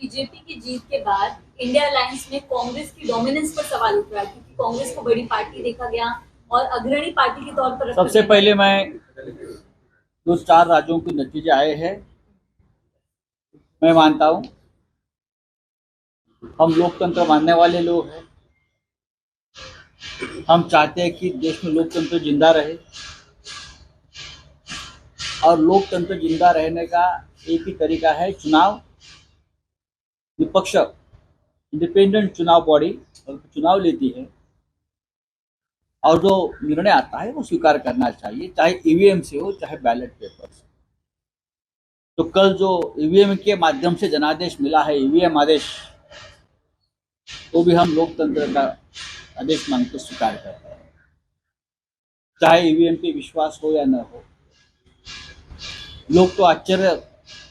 BJP की जीत के बाद इंडिया अलायंस में कांग्रेस की डोमिनेंस पर सवाल उठ रहा है, क्योंकि कांग्रेस को बड़ी पार्टी देखा गया और अग्रणी पार्टी के तौर पर सबसे पहले मैं जो 4 राज्यों के नतीजे आए हैं, मैं मानता हूं हम लोकतंत्र मानने वाले लोग हैं। हम चाहते हैं कि देश में लोकतंत्र जिंदा रहे, और लोकतंत्र जिंदा रहने का एक ही तरीका है चुनाव। विपक्ष इंडिपेंडेंट चुनाव बॉडी चुनाव लेती है और जो निर्णय आता है वो स्वीकार करना चाहिए, चाहे ईवीएम से हो चाहे बैलेट पेपर से। तो कल जो ईवीएम के माध्यम से जनादेश मिला है, ईवीएम आदेश, तो भी हम लोकतंत्र का आदेश मानकर स्वीकार करते हैं, चाहे ईवीएम पे विश्वास हो या न हो। लोग तो आश्चर्य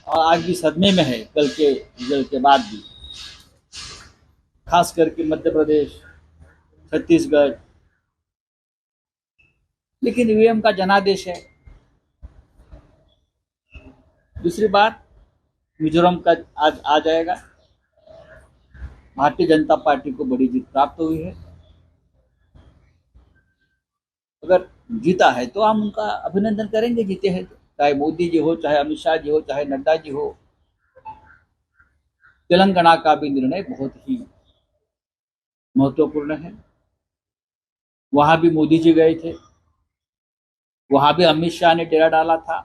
और आज भी सदमे में है कल के रिजल्ट के बाद भी, खास करके मध्य प्रदेश, छत्तीसगढ़। लेकिन ईवीएम का जनादेश है। दूसरी बात, मिजोरम का आज आ जाएगा। भारतीय जनता पार्टी को बड़ी जीत प्राप्त हुई है। अगर जीता है तो हम उनका अभिनंदन करेंगे, जीते हैं तो, चाहे मोदी जी हो, चाहे अमित शाह जी हो, चाहे नड्डा जी हो। तेलंगाना का भी निर्णय बहुत ही महत्वपूर्ण है। वहां भी मोदी जी गए थे, वहां भी अमित शाह ने डेरा डाला था,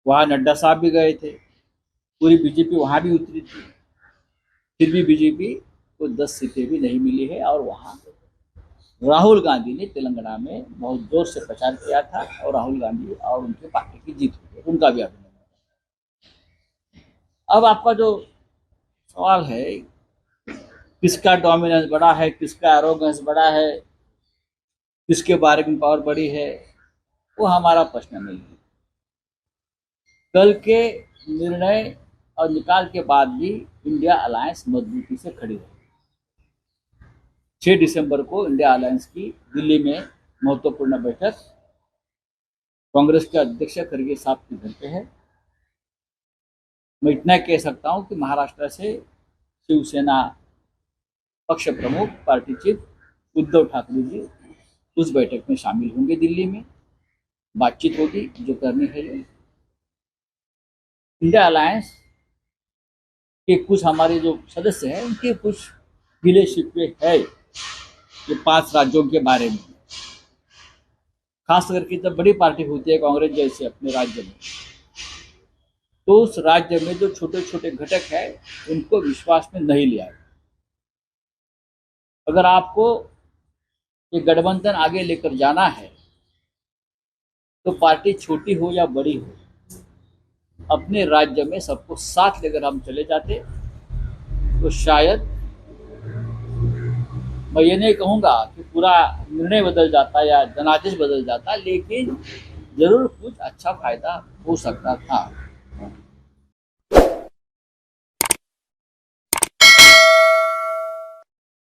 वहां नड्डा साहब भी गए थे, पूरी बीजेपी वहां भी उतरी थी। फिर भी बीजेपी को 10 सीटें भी नहीं मिली है, और वहां राहुल गांधी ने तेलंगाना में बहुत जोर से प्रचार किया था, और राहुल गांधी और उनकी पार्टी की जीत हुई है, उनका भी अभिनंदन। अब आपका जो सवाल है, किसका डोमिनेंस बड़ा है, किसका एरोगेंस बड़ा है, किसके बार्गेनिंग पावर बड़ी है, वो हमारा प्रश्न नहीं है। कल के निर्णय और निकाल के बाद भी इंडिया अलायंस मजबूती से खड़ी है। 6 दिसंबर को इंडिया अलायंस की दिल्ली में महत्वपूर्ण बैठक कांग्रेस के अध्यक्ष खड़गे साहब के घर पे है। मैं इतना कह सकता हूं कि महाराष्ट्र से शिवसेना पक्ष प्रमुख, पार्टी चीफ उद्धव ठाकरे जी उस बैठक में शामिल होंगे। दिल्ली में बातचीत होगी जो करनी है। इंडिया अलायंस के कुछ हमारे जो सदस्य हैं, उनके कुछ गिले शिकवे है ये 5 राज्यों के बारे में, खास करके जब बड़ी पार्टी होती है कांग्रेस जैसे अपने राज्य में, तो उस राज्य में जो छोटे छोटे घटक है उनको विश्वास में नहीं लिया। अगर आपको ये गठबंधन आगे लेकर जाना है तो पार्टी छोटी हो या बड़ी हो, अपने राज्य में सबको साथ लेकर हम चले जाते तो शायद, मैं ये नहीं कहूँगा कि पूरा निर्णय बदल जाता या जनादेश बदल जाता, लेकिन जरूर कुछ अच्छा फायदा हो सकता था।